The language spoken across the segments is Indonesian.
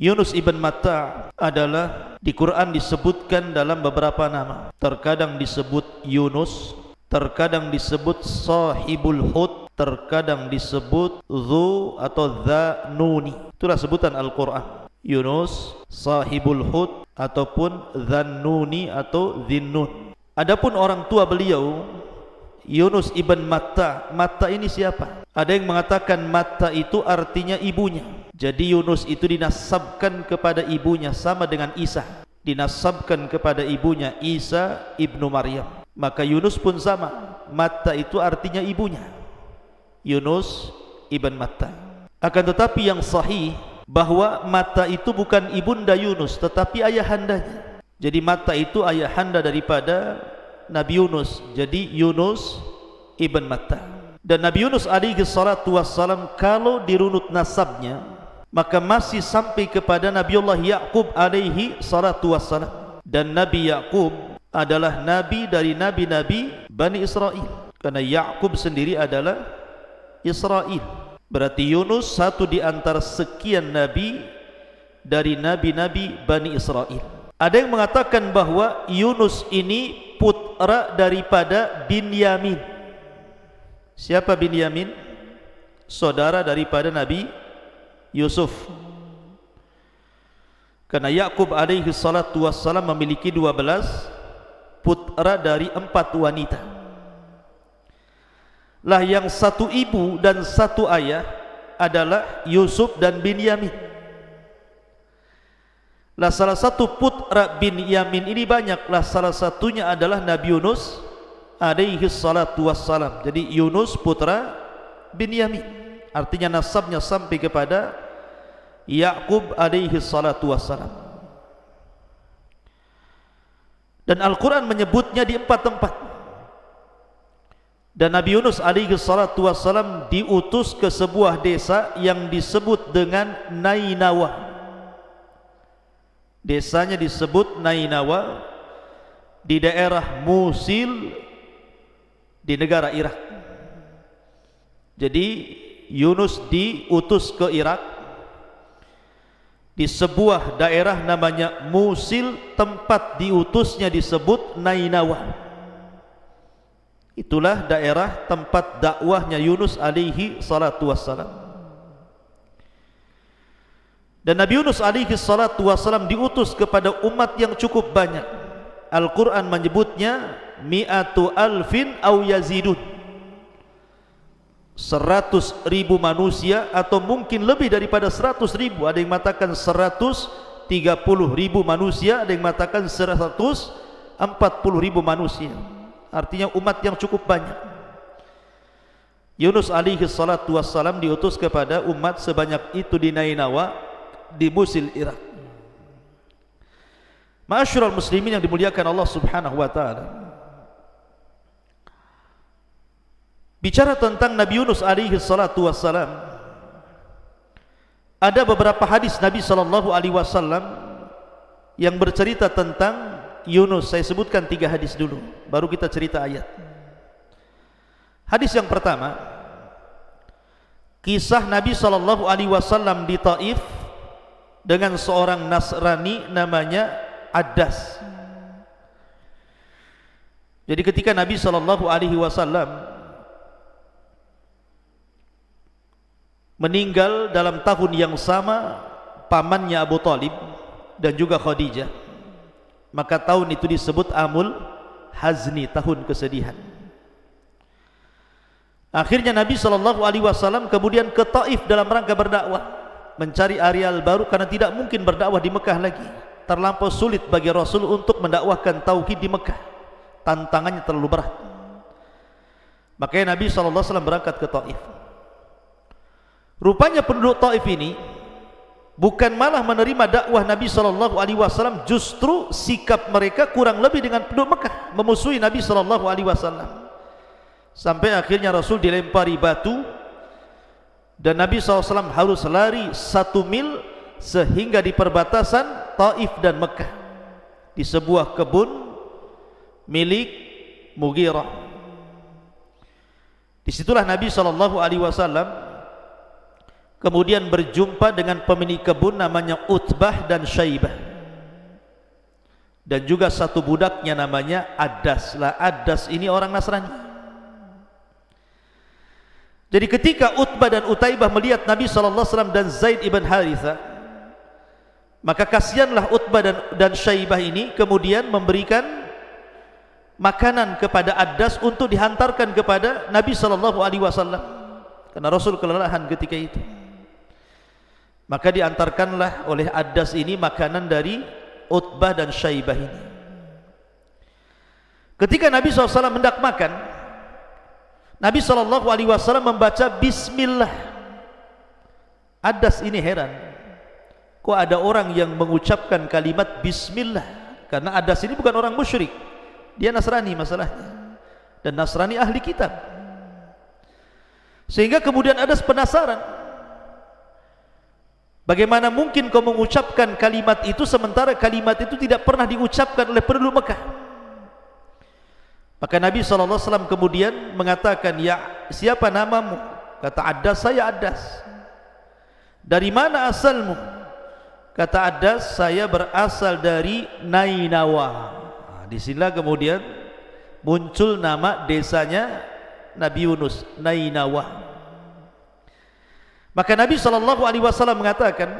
Yunus ibn Matta adalah di Quran disebutkan dalam beberapa nama. Terkadang disebut Yunus, terkadang disebut Sahibul Hud, terkadang disebut Dzu atau Dzannuni. Itulah sebutan Al-Quran. Yunus, Sahibul Hud ataupun Dzannuni atau Dzinnun. Adapun orang tua beliau Yunus ibn Matta. Matta ini siapa? Ada yang mengatakan Matta itu artinya ibunya. Jadi Yunus itu dinasabkan kepada ibunya sama dengan Isa. Dinasabkan kepada ibunya Isa ibnu Maryam. Maka Yunus pun sama. Matta itu artinya ibunya. Yunus ibn Matta. Akan tetapi yang sahih bahwa Matta itu bukan ibunda Yunus tetapi ayahandanya. Jadi Matta itu ayahanda daripada Nabi Yunus. Jadi Yunus ibn Matta. Dan Nabi Yunus alaihi salatu wassalam kalau dirunut nasabnya maka masih sampai kepada Nabiullah Ya'qub alaihi salatu wassalam. Dan Nabi Ya'qub adalah nabi dari nabi-nabi Bani Israel. Karena Ya'qub sendiri adalah Israel. Berarti Yunus satu di antara sekian nabi dari nabi-nabi Bani Israel. Ada yang mengatakan bahwa Yunus ini putra daripada Binyamin. Siapa Binyamin? Saudara daripada Nabi Yusuf. Karena Ya'qub alaihi salatu wassalam memiliki 12 putra dari 4 wanita. Lah yang satu ibu dan satu ayah adalah Yusuf dan Binyamin. Lah salah satu putra Binyamin ini banyak. Lah salah satunya adalah Nabi Yunus alaihi salatu wassalam. Jadi Yunus putra Binyamin. Artinya nasabnya sampai kepada Ya'qub alaihi salatu wassalam. Dan Al-Quran menyebutnya di 4 tempat. Dan Nabi Yunus alaihi salatu wassalam diutus ke sebuah desa yang disebut dengan Nainawa. Desanya disebut Nainawa di daerah Musil di negara Irak. Jadi Yunus diutus ke Irak di sebuah daerah namanya Musil. Tempat diutusnya disebut Nainawa. Itulah daerah tempat dakwahnya Yunus alaihi salatu wassalam. Dan Nabi Yunus alaihi salatu wassalam diutus kepada umat yang cukup banyak. Al-Quran menyebutnya mi'atu alfin au yazidun. 100.000 manusia atau mungkin lebih daripada 100.000. Ada yang mengatakan 130.000 manusia, ada yang mengatakan 140.000 manusia. Artinya umat yang cukup banyak. Yunus alaihi salatu wassalam diutus kepada umat sebanyak itu di Nainawa di Musil, Irak. Ma'asyiral muslimin yang dimuliakan Allah Subhanahu wa taala. Bicara tentang Nabi Yunus alaihi salatu wassalam, ada beberapa hadis Nabi sallallahu alaihi wasallam yang bercerita tentang Yunus. Saya sebutkan 3 hadis dulu, baru kita cerita ayat. Hadis yang pertama, kisah Nabi sallallahu alaihi wasallam di Taif dengan seorang Nasrani namanya Addas. Jadi ketika Nabi sallallahu alaihi wasallam meninggal dalam tahun yang sama pamannya Abu Talib dan juga Khadijah, maka tahun itu disebut Amul Hazni, tahun kesedihan. Akhirnya Nabi SAW kemudian ke Taif dalam rangka berdakwah, mencari areal baru karena tidak mungkin berdakwah di Mekah lagi. Terlampau sulit bagi Rasul untuk mendakwahkan tauhid di Mekah, tantangannya terlalu berat. Makanya Nabi SAW berangkat ke Taif. Rupanya penduduk Taif ini bukan malah menerima dakwah Nabi SAW, justru sikap mereka kurang lebih dengan penduduk Mekah, memusuhi Nabi SAW. Sampai akhirnya Rasul dilempari batu dan Nabi SAW harus lari 1 mil sehingga di perbatasan Taif dan Mekah, di sebuah kebun milik Mughirah. Disitulah Nabi SAW kemudian berjumpa dengan pemilik kebun namanya Utbah dan Syaibah, dan juga satu budaknya namanya Adas. Lah Adas ini orang Nasrani. Jadi ketika Utbah dan Utaibah melihat Nabi SAW dan Zaid ibn Haritha, maka kasihanlah Utbah dan Syaibah ini, kemudian memberikan makanan kepada Adas untuk dihantarkan kepada Nabi SAW, karena Rasul kelelahan ketika itu. Maka diantarkanlah oleh Adas ini makanan dari Utbah dan Syaibah ini. Ketika Nabi SAW hendak makan, Nabi SAW membaca Bismillah. Adas ini heran, kok ada orang yang mengucapkan kalimat Bismillah? Karena Adas ini bukan orang musyrik, dia Nasrani masalahnya, dan Nasrani ahli kitab. Sehingga kemudian Adas penasaran, bagaimana mungkin kau mengucapkan kalimat itu sementara kalimat itu tidak pernah diucapkan oleh penduduk Mekah? Maka Nabi SAW kemudian mengatakan, ya, siapa namamu? Kata Adas, saya Adas. Dari mana asalmu? Kata Adas, saya berasal dari Nainawa. Nah, disinilah kemudian muncul nama desanya Nabi Yunus, Nainawa. Maka Nabi SAW mengatakan,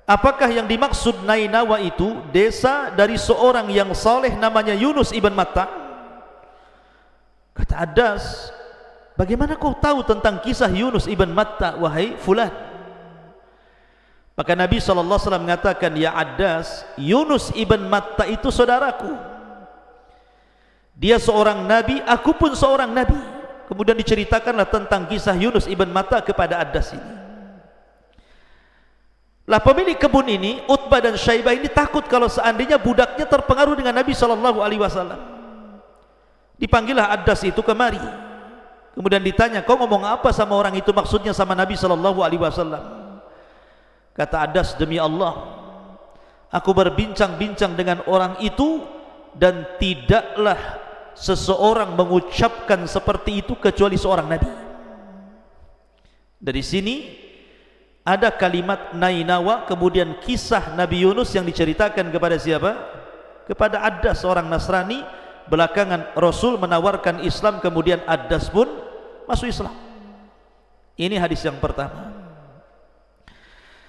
apakah yang dimaksud Nainawa itu desa dari seorang yang saleh namanya Yunus ibn Matta? Kata Adas, bagaimana kau tahu tentang kisah Yunus ibn Matta, wahai fulan? Maka Nabi SAW mengatakan, ya Adas, Yunus ibn Matta itu saudaraku. Dia seorang nabi, aku pun seorang nabi. Kemudian diceritakanlah tentang kisah Yunus ibn Matta kepada Adas ini. Lah pemilik kebun ini, Utbah dan Syaibah ini takut kalau seandainya budaknya terpengaruh dengan Nabi SAW. Dipanggillah Adas itu kemari. Kemudian ditanya, kau ngomong apa sama orang itu, maksudnya sama Nabi SAW? Kata Adas, demi Allah, aku berbincang-bincang dengan orang itu, dan tidaklah seseorang mengucapkan seperti itu kecuali seorang Nabi. Dari sini ada kalimat Nainawa, kemudian kisah Nabi Yunus yang diceritakan kepada siapa? Kepada Adas, seorang Nasrani. Belakangan Rasul menawarkan Islam, kemudian Adas pun masuk Islam. Ini hadis yang pertama.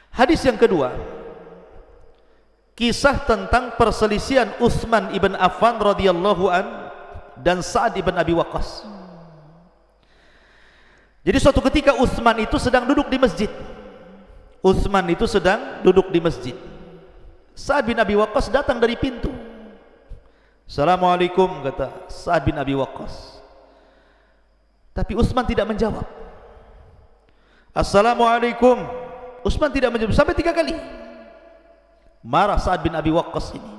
Hadis yang kedua, kisah tentang perselisihan Utsman ibn Affan radhiyallahu an dan Sa'ad ibn Abi Waqqas. Jadi suatu ketika Utsman itu sedang duduk di masjid. Utsman itu sedang duduk di masjid. Sa'ad bin Abi Waqqas datang dari pintu. Assalamualaikum, kata Sa'ad bin Abi Waqqas. Tapi Utsman tidak menjawab. Assalamualaikum. Utsman tidak menjawab sampai 3 kali. Marah Sa'ad bin Abi Waqqas ini.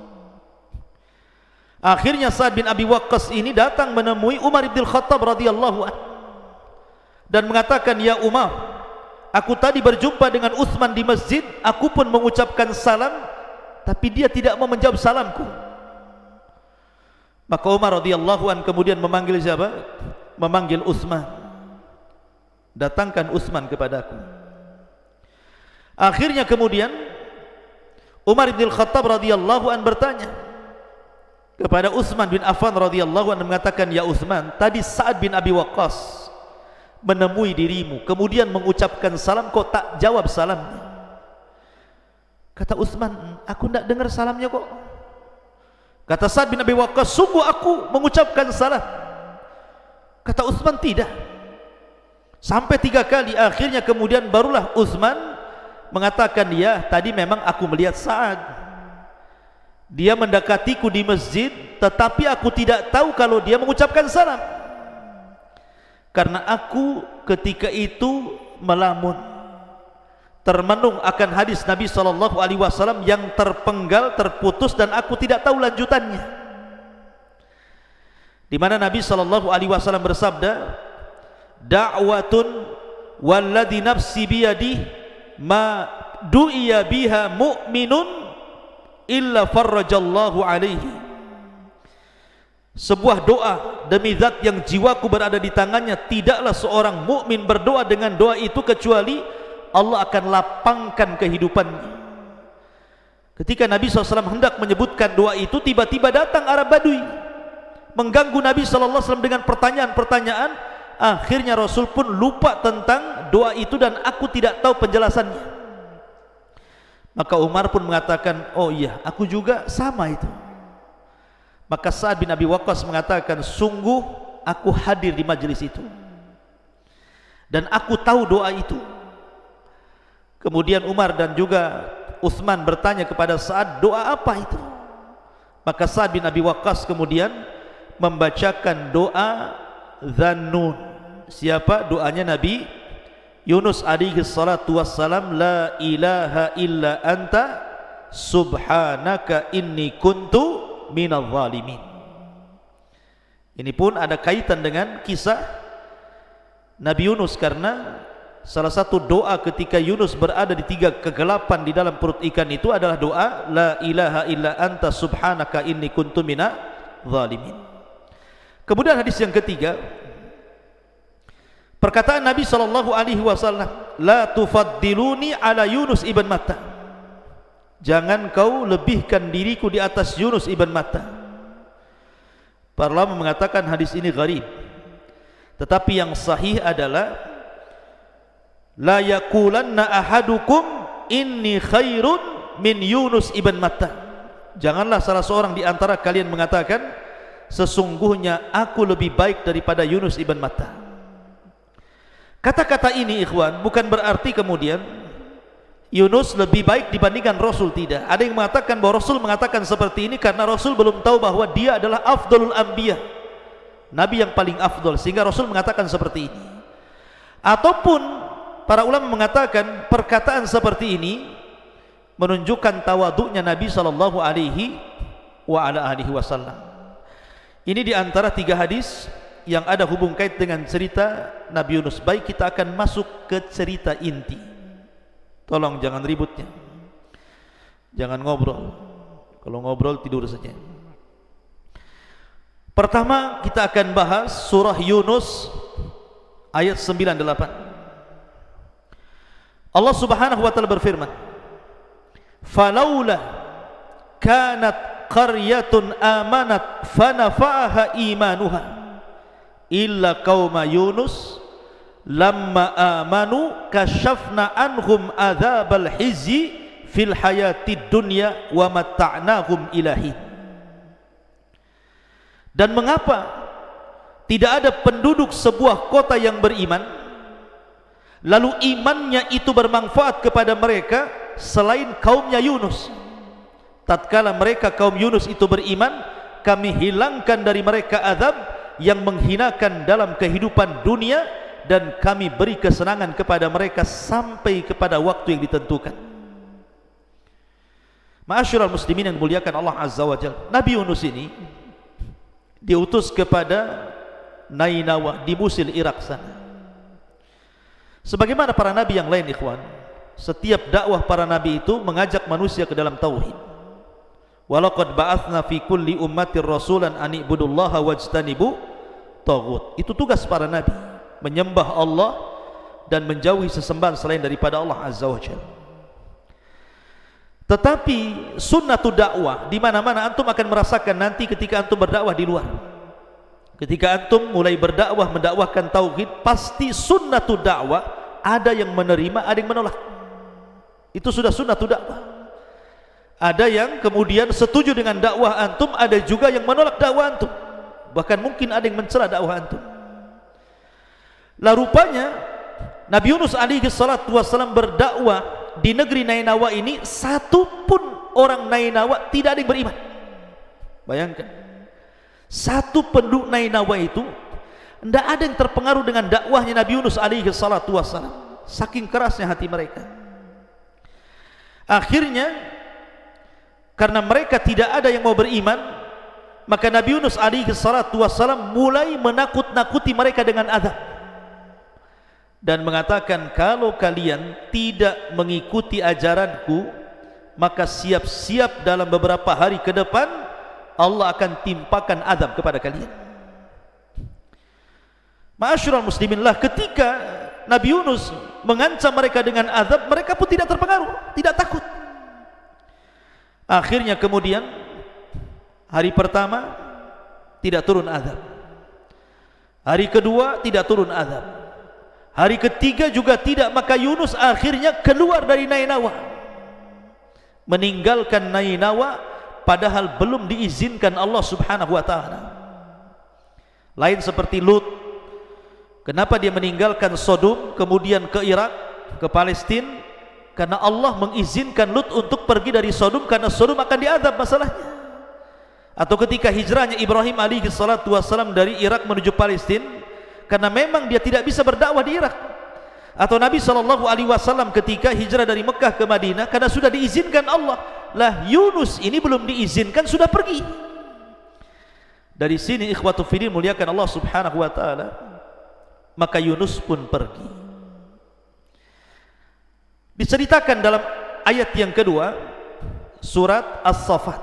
Akhirnya Sa'ad bin Abi Waqqas ini datang menemui Umar bin Khattab radhiyallahu anhu dan mengatakan, ya Umar, aku tadi berjumpa dengan Utsman di masjid, aku pun mengucapkan salam, tapi dia tidak mau menjawab salamku. Maka Umar radhiyallahu anhu kemudian memanggil siapa? Memanggil Utsman. Datangkan Utsman kepadaku. Akhirnya kemudian Umar bin Khattab radhiyallahu an bertanya kepada Utsman bin Affan radhiyallahu an, mengatakan, ya Utsman, tadi Sa'ad bin Abi Waqqas menemui dirimu, kemudian mengucapkan salam, kok tak jawab salamnya? Kata Utsman, aku tidak dengar salamnya kok. Kata Sa'ad bin Abi Waqqas, sungguh aku mengucapkan salam. Kata Utsman, tidak. Sampai 3 kali. Akhirnya kemudian barulah Utsman mengatakan, ya, tadi memang aku melihat Sa'ad, dia mendekatiku di masjid, tetapi aku tidak tahu kalau dia mengucapkan salam, karena aku ketika itu melamun, termenung akan hadis Nabi SAW yang terpenggal, terputus, dan aku tidak tahu lanjutannya, di mana Nabi SAW bersabda, da'watun walladhi nafsi biyadih ma du'iya biha mu'minun illa farrajallahu alaihi. Sebuah doa demi zat yang jiwaku berada di tangannya, tidaklah seorang mukmin berdoa dengan doa itu kecuali Allah akan lapangkan kehidupannya. Ketika Nabi SAW hendak menyebutkan doa itu, tiba-tiba datang Arab Badui mengganggu Nabi SAW dengan pertanyaan-pertanyaan. Akhirnya Rasul pun lupa tentang doa itu dan aku tidak tahu penjelasannya. Maka Umar pun mengatakan, oh iya, aku juga sama itu. Maka Sa'ad bin Abi Waqqas mengatakan, sungguh aku hadir di majelis itu dan aku tahu doa itu. Kemudian Umar dan juga Utsman bertanya kepada Sa'ad, doa apa itu? Maka Sa'ad bin Abi Waqqas kemudian membacakan doa Dzannun. Siapa? Doanya Nabi Yunus alaihi salatu wassalam, la ilaha illa anta subhanaka inni kuntu minadh zalimin. Ini pun ada kaitan dengan kisah Nabi Yunus, karena salah satu doa ketika Yunus berada di 3 kegelapan di dalam perut ikan itu adalah doa la ilaha illa anta subhanaka inni kuntu minadh zalimin. Kemudian hadis yang ketiga, perkataan Nabi SAW, la tufaddiluni ala Yunus ibn Matta, jangan kau lebihkan diriku di atas Yunus ibn Matta. Para ulama mengatakan hadis ini gharib, tetapi yang sahih adalah la yaqulanna ahadukum inni khairun min Yunus ibn Matta. Janganlah salah seorang di antara kalian mengatakan, sesungguhnya aku lebih baik daripada Yunus ibn Matta. Kata-kata ini ikhwan bukan berarti kemudian Yunus lebih baik dibandingkan Rasul, tidak. Ada yang mengatakan bahwa Rasul mengatakan seperti ini karena Rasul belum tahu bahwa dia adalah afdalul anbiya, Nabi yang paling afdal, sehingga Rasul mengatakan seperti ini. Ataupun para ulama mengatakan perkataan seperti ini menunjukkan tawaduknya Nabi sallallahu alaihi wasallam. Ini di antara 3 hadis yang ada hubung kait dengan cerita Nabi Yunus. Baik, kita akan masuk ke cerita inti. Tolong jangan ributnya, jangan ngobrol. Kalau ngobrol tidur saja. Pertama kita akan bahas surah Yunus ayat 98. Allah Subhanahu wa taala berfirman, "Falaula kanat qaryatun amanat fanafa'aha imanuha illa qauma Yunus lamma amanu kashafna anhum adzabal khizi fil hayatid dunya wa matta'nahum ilahin." Dan mengapa tidak ada penduduk sebuah kota yang beriman lalu imannya itu bermanfaat kepada mereka selain kaumnya Yunus? Tatkala mereka kaum Yunus itu beriman, kami hilangkan dari mereka azab yang menghinakan dalam kehidupan dunia, dan kami beri kesenangan kepada mereka sampai kepada waktu yang ditentukan. Ma'asyiral muslimin yang dimuliakan Allah Azza wa Jalla, Nabi Yunus ini diutus kepada Nainawa di Musil, Irak sana. Sebagaimana para nabi yang lain ikhwan, setiap dakwah para nabi itu mengajak manusia ke dalam tauhid. Walaqad ba'atsna fi kulli ummatir rasulan an ibudullaha wajtanibu taghut. Itu tugas para nabi, menyembah Allah dan menjauhi sesembahan selain daripada Allah Azza wa Jalla. Tetapi sunnatud dakwah di mana-mana antum akan merasakan nanti ketika antum berdakwah di luar. Ketika antum mulai berdakwah mendakwahkan tauhid, pasti sunnatud dakwah ada yang menerima, ada yang menolak. Itu sudah sunnatud dakwah. Ada yang kemudian setuju dengan dakwah antum, ada juga yang menolak dakwah antum. Bahkan mungkin ada yang mencela dakwah antum. Lah rupanya Nabi Yunus alaihi salatu wassalam berdakwah di negeri Nainawa ini, satu pun orang Nainawa tidak ada yang beriman. Bayangkan, satu penduduk Nainawa itu tidak ada yang terpengaruh dengan dakwahnya Nabi Yunus alaihi salatu wassalam, saking kerasnya hati mereka. Akhirnya karena mereka tidak ada yang mau beriman, maka Nabi Yunus alaihi salatu wassalam mulai menakut-nakuti mereka dengan azab dan mengatakan, kalau kalian tidak mengikuti ajaranku, maka siap-siap dalam beberapa hari ke depan Allah akan timpakan azab kepada kalian. Ma'asyiral muslimin, lah ketika Nabi Yunus mengancam mereka dengan azab, mereka pun tidak terpengaruh, tidak takut. Akhirnya kemudian hari pertama tidak turun azab, hari kedua tidak turun azab, hari ketiga juga tidak, maka Yunus akhirnya keluar dari Nainawa, meninggalkan Nainawa padahal belum diizinkan Allah Subhanahu wa taala. Lain seperti Lut, kenapa dia meninggalkan Sodom kemudian ke Irak, ke Palestina? Karena Allah mengizinkan Lut untuk pergi dari Sodom, karena Sodom akan diazab masalahnya. Atau ketika hijrahnya Ibrahim alaihi salatu wassalam dari Irak menuju Palestina, karena memang dia tidak bisa berdakwah di Irak. Atau Nabi SAW ketika hijrah dari Mekah ke Madinah, karena sudah diizinkan Allah. Lah Yunus ini belum diizinkan, sudah pergi. Dari sini ikhwatu fiddin muliakan Allah Subhanahu wa taala, maka Yunus pun pergi. Diceritakan dalam ayat yang kedua surat As-Saffat,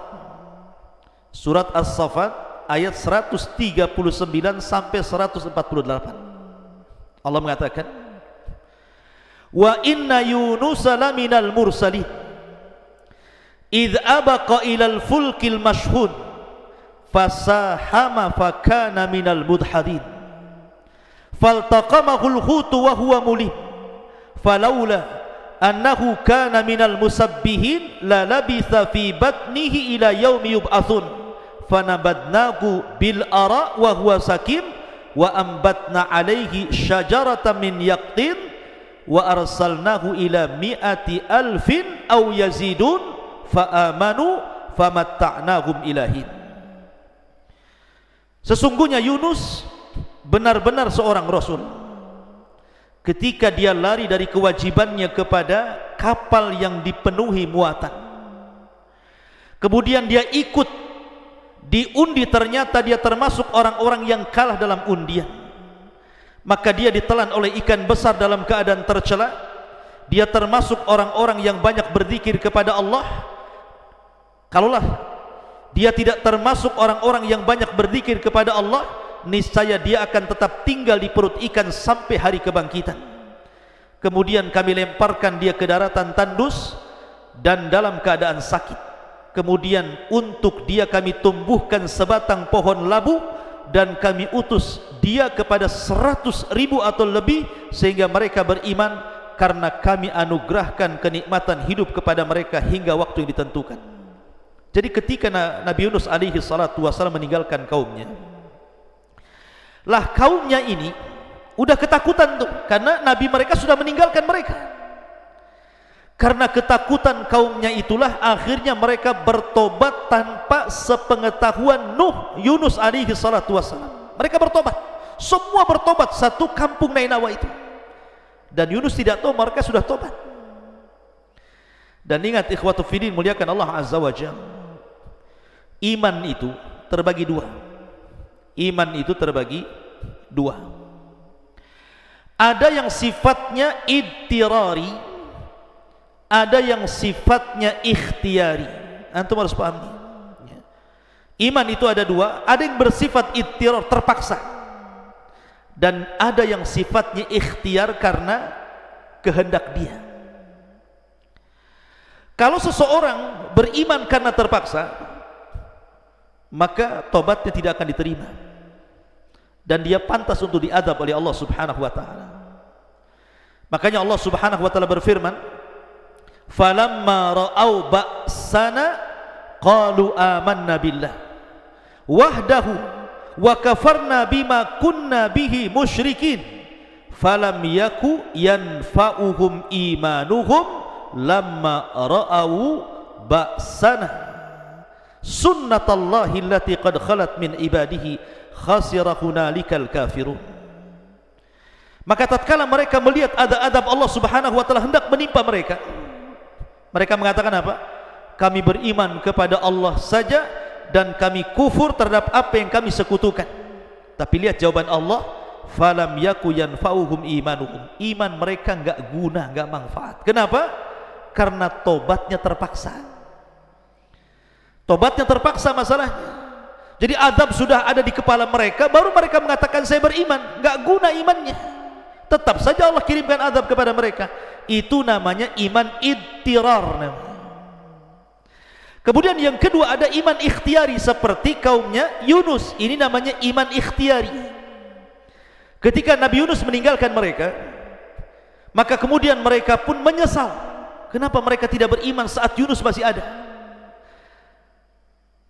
surat As-Saffat ayat 139 sampai 148. Allah mengatakan, wa inna Yunusa laminal mursalin idh abaqa ilal fulkil mashhun fasahama fakana minal mudhadin faltaqamahul hutu wa huwa mulim falawla annahu kana minal musabbihin la labitha fi batnihi ila yaumi yub'atsun fanabadnahu bil ara wa huwa sakim wa ambatna alaihi syajaratan min yaqtin wa arsalnahu ila mi'ati alfin aw yazidun fa amanu famatta'nahum ilahin. Sesungguhnya Yunus benar-benar seorang rasul. Ketika dia lari dari kewajibannya kepada kapal yang dipenuhi muatan, kemudian dia ikut diundi, ternyata dia termasuk orang-orang yang kalah dalam undian, maka dia ditelan oleh ikan besar dalam keadaan tercela. Dia termasuk orang-orang yang banyak berzikir kepada Allah. Kalaulah dia tidak termasuk orang-orang yang banyak berzikir kepada Allah, niscaya dia akan tetap tinggal di perut ikan sampai hari kebangkitan. Kemudian kami lemparkan dia ke daratan tandus dan dalam keadaan sakit. Kemudian untuk dia kami tumbuhkan sebatang pohon labu, dan kami utus dia kepada 100.000 atau lebih, sehingga mereka beriman, karena kami anugerahkan kenikmatan hidup kepada mereka hingga waktu yang ditentukan. Jadi ketika Nabi Yunus alaihi salatu wassalam meninggalkan kaumnya, lah kaumnya ini udah ketakutan tuh, karena Nabi mereka sudah meninggalkan mereka. Karena ketakutan kaumnya itulah akhirnya mereka bertobat tanpa sepengetahuan Yunus alaihi salatu wassalam. Mereka bertobat, semua bertobat, satu kampung Nainawa itu. Dan Yunus tidak tahu mereka sudah tobat. Dan ingat ikhwatu fiddin muliakan Allah azza wa jalla, iman itu terbagi dua. Iman itu terbagi dua. Ada yang sifatnya idtirari, ada yang sifatnya ikhtiari. Antum harus paham nih. Iman itu ada dua, ada yang bersifat idtirar, terpaksa, dan ada yang sifatnya ikhtiar karena kehendak dia. Kalau seseorang beriman karena terpaksa, maka tobatnya tidak akan diterima dan dia pantas untuk diadab oleh Allah Subhanahu wa taala. Makanya Allah Subhanahu wa taala berfirman, falamma ra'au ba'sana qalu amanna billah wahdahu wa kafarna bima kunna bihi musyrikin falam yaku yanfa'uhum imanuhum lamma ra'au ba'sana sunnatallahi allati qad khalat min ibadihi khasira hunalikal kafirun. Maka tatkala mereka melihat ada adab Allah Subhanahu wa taala hendak menimpa mereka, mereka mengatakan apa? Kami beriman kepada Allah saja dan kami kufur terhadap apa yang kami sekutukan. Tapi lihat jawaban Allah, falam yaku yanfa'uhum imanuhum. Iman mereka enggak guna, enggak manfaat. Kenapa? Karena tobatnya terpaksa. Tobatnya terpaksa masalahnya. Jadi azab sudah ada di kepala mereka, baru mereka mengatakan saya beriman. Nggak guna imannya, tetap saja Allah kirimkan azab kepada mereka. Itu namanya iman idtirar. Kemudian yang kedua ada iman ikhtiari seperti kaumnya Yunus. Ini namanya iman ikhtiari. Ketika Nabi Yunus meninggalkan mereka, maka kemudian mereka pun menyesal. Kenapa mereka tidak beriman saat Yunus masih ada?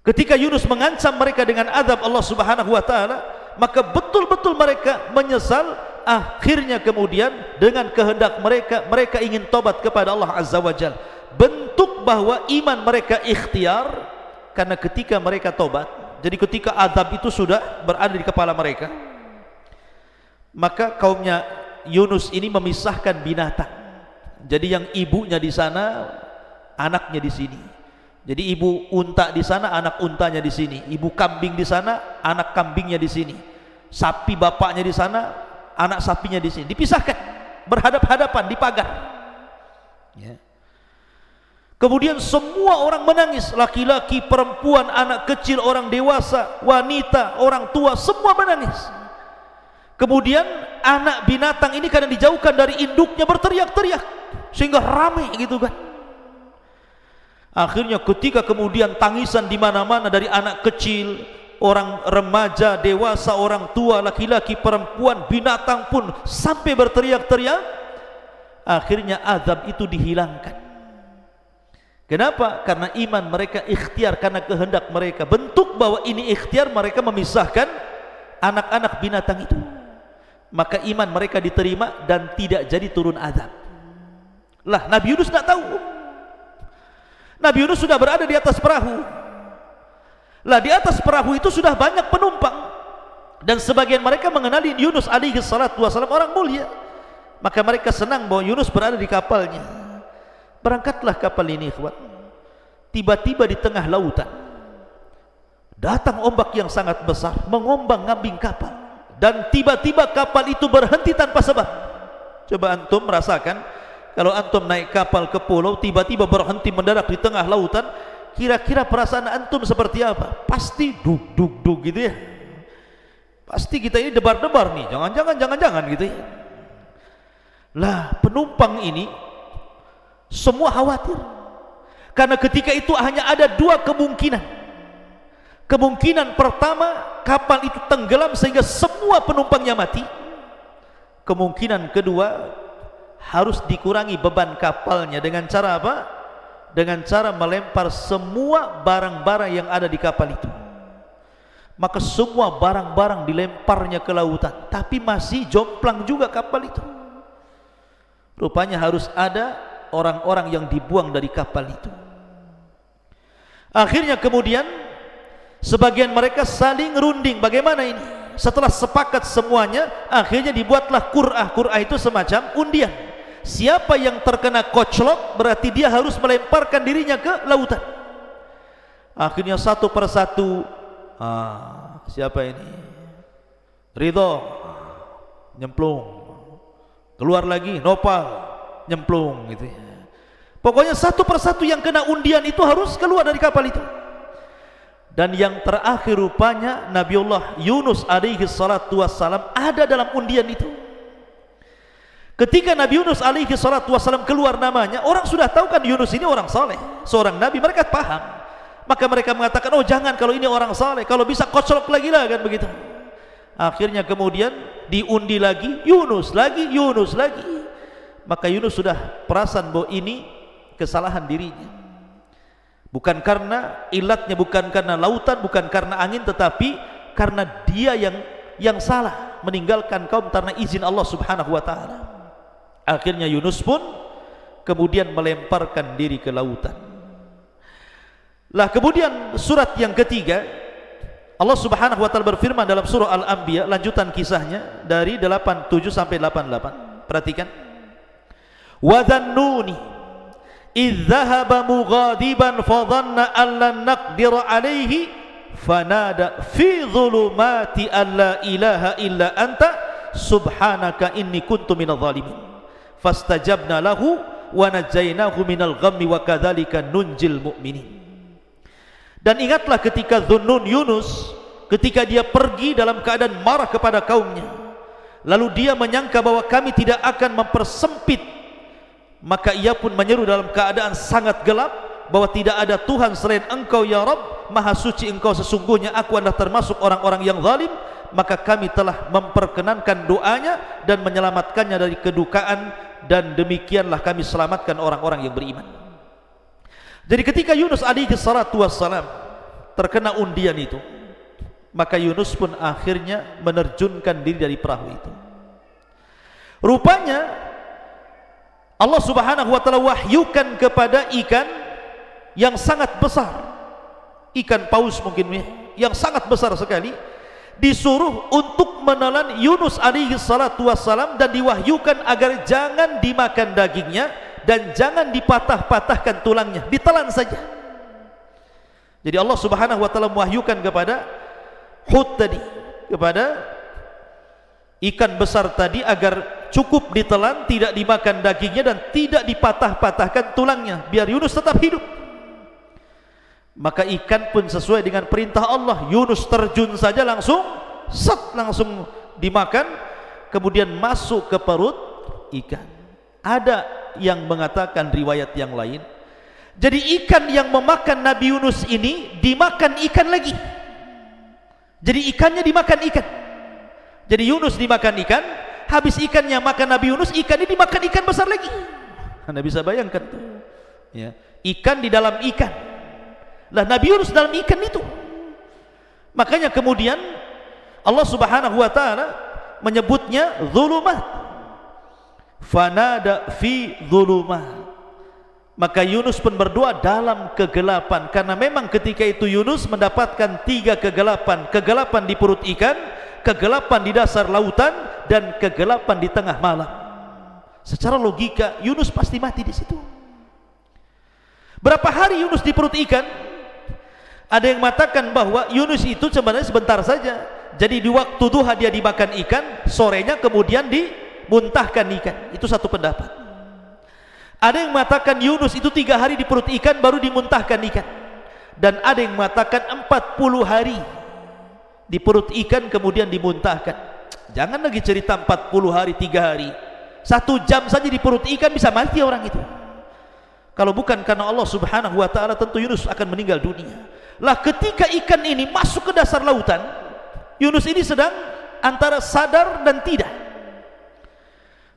Ketika Yunus mengancam mereka dengan azab Allah Subhanahu wa taala, maka betul-betul mereka menyesal. Akhirnya kemudian dengan kehendak mereka, mereka ingin tobat kepada Allah Azza wa Jalla. Bentuk bahwa iman mereka ikhtiar, karena ketika mereka tobat, jadi ketika azab itu sudah berada di kepala mereka, maka kaumnya Yunus ini memisahkan binatang. Jadi yang ibunya di sana, anaknya di sini. Jadi ibu unta di sana, anak untanya di sini. Ibu kambing di sana, anak kambingnya di sini. Sapi bapaknya di sana, anak sapinya di sini. Dipisahkan, berhadap-hadapan di pagar. Ya. Kemudian semua orang menangis, laki-laki, perempuan, anak kecil, orang dewasa, wanita, orang tua, semua menangis. Kemudian anak binatang ini kadang dijauhkan dari induknya, berteriak-teriak sehingga ramai gitu kan. Akhirnya ketika kemudian tangisan di mana-mana dari anak kecil, orang remaja, dewasa, orang tua, laki-laki, perempuan, binatang pun sampai berteriak-teriak, akhirnya azab itu dihilangkan. Kenapa? Karena iman mereka ikhtiar, karena kehendak mereka. Bentuk bahwa ini ikhtiar, mereka memisahkan anak-anak binatang itu. Maka iman mereka diterima dan tidak jadi turun azab. Lah, Nabi Yunus tidak tahu. Nabi Yunus sudah berada di atas perahu. Lah, di atas perahu itu sudah banyak penumpang, dan sebagian mereka mengenali Yunus alaihi salatu wasallam orang mulia. Maka mereka senang bahwa Yunus berada di kapalnya. Berangkatlah kapal ini, ikhwan. Tiba-tiba di tengah lautan datang ombak yang sangat besar, mengombang-ngambing kapal, dan tiba-tiba kapal itu berhenti tanpa sebab. Coba antum merasakan, kalau antum naik kapal ke pulau, tiba-tiba berhenti mendarat di tengah lautan, kira-kira perasaan antum seperti apa? Pasti dug gitu ya. Pasti kita ini debar-debar nih, jangan-jangan gitu ya. Lah, penumpang ini semua khawatir, karena ketika itu hanya ada dua kemungkinan. Kemungkinan pertama, kapal itu tenggelam sehingga semua penumpangnya mati. Kemungkinan kedua, harus dikurangi beban kapalnya dengan cara apa? Dengan cara melempar semua barang-barang yang ada di kapal itu. Maka semua barang-barang dilemparnya ke lautan, tapi masih jomplang juga kapal itu. Rupanya harus ada orang-orang yang dibuang dari kapal itu. Akhirnya kemudian sebagian mereka saling runding, bagaimana ini? Setelah sepakat semuanya, akhirnya dibuatlah qur'ah. Qur'ah itu semacam undian. Siapa yang terkena koclok, berarti dia harus melemparkan dirinya ke lautan. Akhirnya satu persatu, siapa ini? Ridho, nyemplung. Keluar lagi, Nopal, nyemplung gitu ya. Pokoknya satu persatu yang kena undian itu harus keluar dari kapal itu. Dan yang terakhir rupanya Nabiullah Yunus alaihi salatu wassalam ada dalam undian itu. Ketika Nabi Yunus alaihi salatu wassalam keluar namanya, orang sudah tahu kan Yunus ini orang saleh, seorang nabi, mereka paham. Maka mereka mengatakan, oh jangan, kalau ini orang saleh, kalau bisa koclok lagi lah, kan begitu. Akhirnya kemudian diundi lagi, Yunus lagi, Yunus lagi. Maka Yunus sudah perasan bahwa ini kesalahan dirinya, bukan karena ilatnya, bukan karena lautan, bukan karena angin, tetapi karena dia yang salah meninggalkan kaum karena izin Allah Subhanahu wa taala. Akhirnya Yunus pun kemudian melemparkan diri ke lautan. Lah kemudian surat yang ketiga, Allah Subhanahu wa taala berfirman dalam surah Al-Anbiya, lanjutan kisahnya dari 87 sampai 88. Perhatikan. Wa dhannuni idh dhahaba mughadiban fa dhanna an lan naqdira alayhi fanada fi dhulumati an la ilaha illa anta subhanaka inni kuntu minadh dhalimin fastajabna lahu wa najaynahu minal ghammi wa kadzalika nunjil mu'minin. Dan ingatlah ketika Dhunnun Yunus ketika dia pergi dalam keadaan marah kepada kaumnya, lalu dia menyangka bahwa kami tidak akan mempersempit, maka ia pun menyeru dalam keadaan sangat gelap bahwa tidak ada Tuhan selain Engkau ya Rabb, Maha suci Engkau, sesungguhnya aku adalah termasuk orang-orang yang zalim. Maka kami telah memperkenankan doanya dan menyelamatkannya dari kedukaan, dan demikianlah kami selamatkan orang-orang yang beriman. Jadi ketika Yunus alaihi salatu wassalam terkena undian itu, maka Yunus pun akhirnya menerjunkan diri dari perahu itu. Rupanya Allah subhanahu wa ta'ala wahyukan kepada ikan yang sangat besar, ikan paus mungkin, yang sangat besar sekali, disuruh untuk menelan Yunus alaihi salatu wassalam, dan diwahyukan agar jangan dimakan dagingnya dan jangan dipatah-patahkan tulangnya, ditelan saja. Jadi Allah subhanahu wa ta'ala mewahyukan kepada Hud tadi, kepada ikan besar tadi, agar cukup ditelan, tidak dimakan dagingnya dan tidak dipatah-patahkan tulangnya, biar Yunus tetap hidup. Maka ikan pun sesuai dengan perintah Allah, Yunus terjun saja langsung langsung dimakan, kemudian masuk ke perut ikan. Ada yang mengatakan riwayat yang lain, jadi ikan yang memakan Nabi Yunus ini dimakan ikan lagi. Jadi ikannya dimakan ikan. Jadi Yunus dimakan ikan, habis ikannya makan Nabi Yunus, ikannya dimakan ikan besar lagi. Anda bisa bayangkan tuh, ya, ikan di dalam ikan. Lah Nabi Yunus dalam ikan itu. Makanya kemudian Allah subhanahu wa ta'ala menyebutnya zulumat, fanada fi zulumat. Maka Yunus pun berdoa dalam kegelapan, karena memang ketika itu Yunus mendapatkan 3 kegelapan: kegelapan di perut ikan, kegelapan di dasar lautan, dan kegelapan di tengah malam. Secara logika Yunus pasti mati di situ. Berapa hari Yunus di perut ikan? Ada yang mengatakan bahwa Yunus itu sebenarnya sebentar saja. Jadi di waktu duha dia dimakan ikan, sorenya kemudian dimuntahkan ikan. Itu satu pendapat. Ada yang mengatakan Yunus itu 3 hari di perut ikan baru dimuntahkan ikan. Dan ada yang mengatakan 40 hari di perut ikan kemudian dimuntahkan. Jangan lagi cerita 40 hari, 3 hari. 1 jam saja di perut ikan bisa mati orang itu. Kalau bukan karena Allah subhanahu wa ta'ala, tentu Yunus akan meninggal dunia. Lah ketika ikan ini masuk ke dasar lautan, Yunus ini sedang antara sadar dan tidak.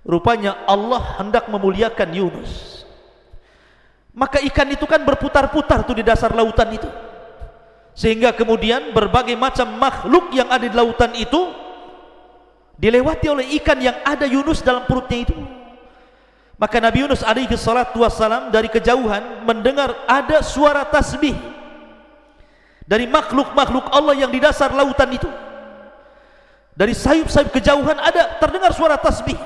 Rupanya Allah hendak memuliakan Yunus. Maka ikan itu kan berputar-putar tuh di dasar lautan itu, sehingga kemudian berbagai macam makhluk yang ada di lautan itu dilewati oleh ikan yang ada Yunus dalam perutnya itu. Maka Nabi Yunus alaihi salatu wassalam dari kejauhan mendengar ada suara tasbih dari makhluk-makhluk Allah yang di dasar lautan itu. Dari sayup-sayup kejauhan ada terdengar suara tasbih.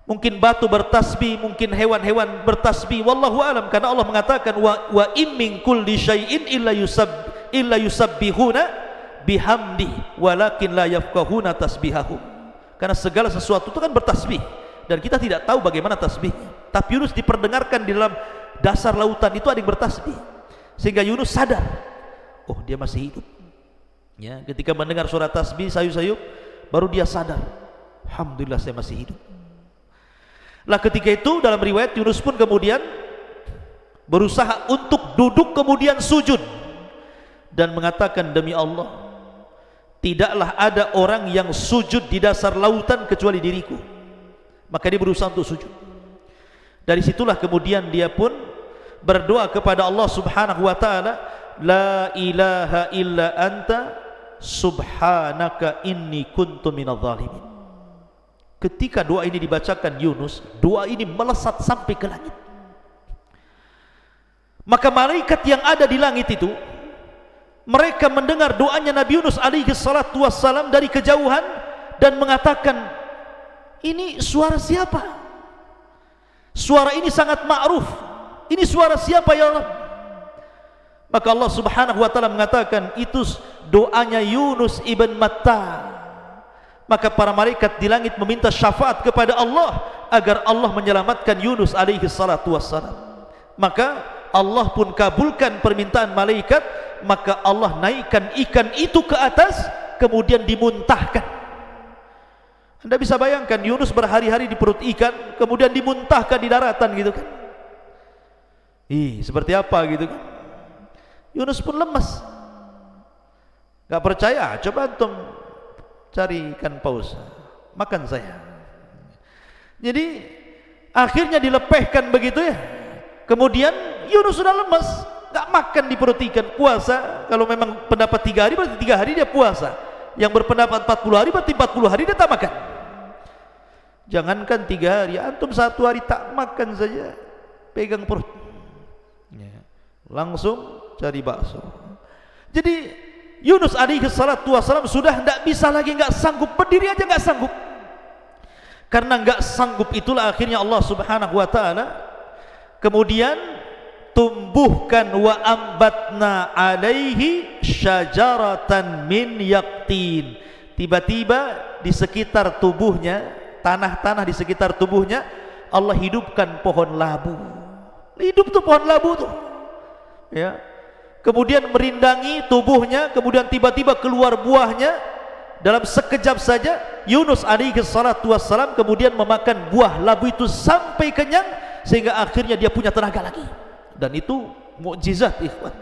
Mungkin batu bertasbih, mungkin hewan-hewan bertasbih, wallahu alam, karena Allah mengatakan wa im min kulli syai'in illa yusabbihuna bihamdi walakin la yafqahuna tasbihahum. Karena segala sesuatu itu kan bertasbih dan kita tidak tahu bagaimana tasbihnya. Tapi Yunus diperdengarkan di dalam dasar lautan itu ada yang bertasbih, sehingga Yunus sadar, oh dia masih hidup. Ya, ketika mendengar suara tasbih sayup-sayup, baru dia sadar, alhamdulillah saya masih hidup. Lah ketika itu dalam riwayat Yunus pun kemudian berusaha untuk duduk kemudian sujud dan mengatakan, demi Allah, tidaklah ada orang yang sujud di dasar lautan kecuali diriku. Maka dia berusaha untuk sujud. Dari situlah kemudian dia pun berdoa kepada Allah subhanahu wa ta'ala, la ilaha illa anta subhanaka inni kuntu minadh dhalimin. Ketika doa ini dibacakan Yunus, doa ini melesat sampai ke langit. Maka malaikat yang ada di langit itu, mereka mendengar doanya Nabi Yunus alaihi salatu wassalam dari kejauhan dan mengatakan, ini suara siapa? Suara ini sangat ma'ruf. Ini suara siapa ya Allah? Maka Allah subhanahu wa ta'ala mengatakan, itu doanya Yunus ibn Matta. Maka para malaikat di langit meminta syafaat kepada Allah agar Allah menyelamatkan Yunus alaihi salatu wassalam. Maka Allah pun kabulkan permintaan malaikat maka Allah naikkan ikan itu ke atas, kemudian dimuntahkan. Anda bisa bayangkan Yunus berhari-hari di perut ikan, kemudian dimuntahkan di daratan gitu kan. Seperti apa gitu kan. Yunus pun lemas. Gak percaya, coba antum cari ikan paus, makan saya. Jadi akhirnya dilepehkan begitu ya. Kemudian Yunus sudah lemas, gak makan di perut ikan, puasa. Kalau memang pendapat 3 hari berarti 3 hari dia puasa. Yang berpendapat 40 hari berarti 40 hari dia tak makan. Jangankan 3 hari, antum 1 hari tak makan saja, pegang perut ya, langsung cari bakso. Jadi Yunus alaihi salatu wassalam sudah tidak bisa lagi, nggak sanggup, berdiri aja nggak sanggup. Karena nggak sanggup itulah akhirnya Allah subhanahu wa ta'ala kemudian tumbuhkan wa ambatna alaihi syajaratan min yaqtin. Tiba-tiba di sekitar tubuhnya, tanah-tanah di sekitar tubuhnya, Allah hidupkan pohon labu. Hidup tuh pohon labu tuh ya. Kemudian merindangi tubuhnya, kemudian tiba-tiba keluar buahnya. Dalam sekejap saja Yunus alaihi salatu wassalam kemudian memakan buah labu itu sampai kenyang, sehingga akhirnya dia punya tenaga lagi. Dan itu mukjizat, ikhwan,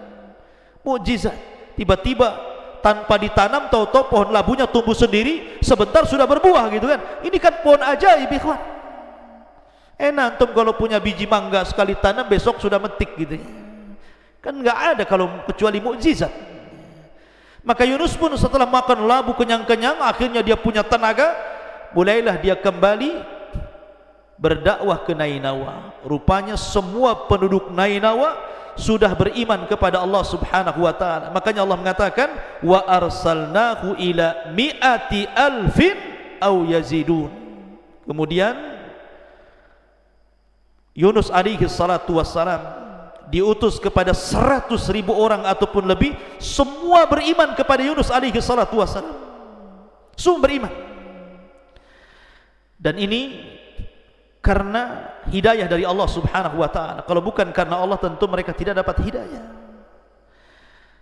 mukjizat. Tiba-tiba tanpa ditanam, tahu-tahu pohon labunya tumbuh sendiri, sebentar sudah berbuah gitu kan. Ini kan pohon ajaib, ikhwan. Antum kalau punya biji mangga sekali tanam besok sudah metik gitu kan, nggak ada kalau kecuali mukjizat. Maka Yunus pun setelah makan labu kenyang-kenyang, akhirnya dia punya tenaga, mulailah dia kembali berdakwah ke Nainawa. Rupanya semua penduduk Nainawa sudah beriman kepada Allah subhanahu wa ta'ala. Makanya Allah mengatakan wa arsalnahu ila mi'ati alfin aw yazidun. Kemudian Yunus alaihi salatu wassalam diutus kepada 100.000 orang ataupun lebih, semua beriman kepada Yunus alaihi salatu wassalam. Semua beriman. Dan ini karena hidayah dari Allah subhanahu wa ta'ala. Kalau bukan karena Allah, tentu mereka tidak dapat hidayah.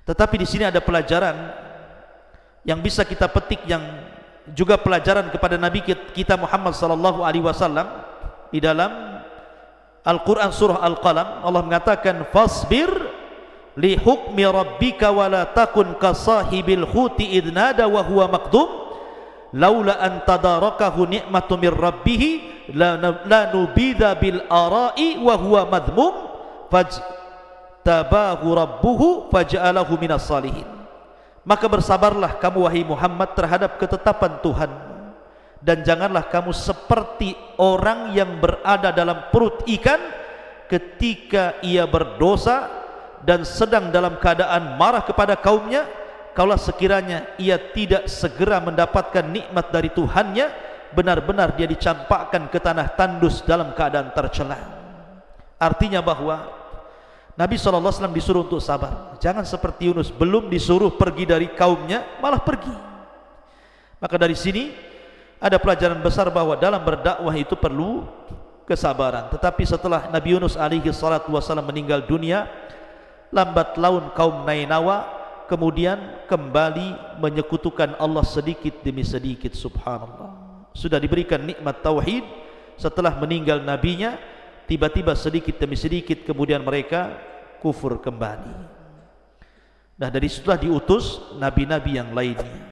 Tetapi di sini ada pelajaran yang bisa kita petik, yang juga pelajaran kepada Nabi kita Muhammad sallallahu alaihi wasallam. Di dalam Al-Quran surah Al-Qalam Allah mengatakan fasbir li hukmi rabbika wa la takun kasahibil huti idnada wa huwa maqdum laula an tadarakahu ni'matu min rabbih la nubidha bil ara'i wa huwa madmum fajtabahu rabbuhu faj'alahu minas salihin. Maka bersabarlah kamu wahai Muhammad terhadap ketetapan Tuhan, dan janganlah kamu seperti orang yang berada dalam perut ikan ketika ia berdosa dan sedang dalam keadaan marah kepada kaumnya. Kalau sekiranya ia tidak segera mendapatkan nikmat dari Tuhannya, benar-benar dia dicampakkan ke tanah tandus dalam keadaan tercela. Artinya bahwa Nabi SAW disuruh untuk sabar. Jangan seperti Yunus, belum disuruh pergi dari kaumnya malah pergi. Maka dari sini ada pelajaran besar bahwa dalam berdakwah itu perlu kesabaran. Tetapi setelah Nabi Yunus alaihi salatu wassalam meninggal dunia, lambat laun kaum Nainawa kemudian kembali menyekutukan Allah sedikit demi sedikit. Subhanallah, sudah diberikan nikmat tauhid setelah meninggal nabinya, tiba-tiba sedikit demi sedikit kemudian mereka kufur kembali. Nah, dari situlah diutus nabi-nabi yang lainnya.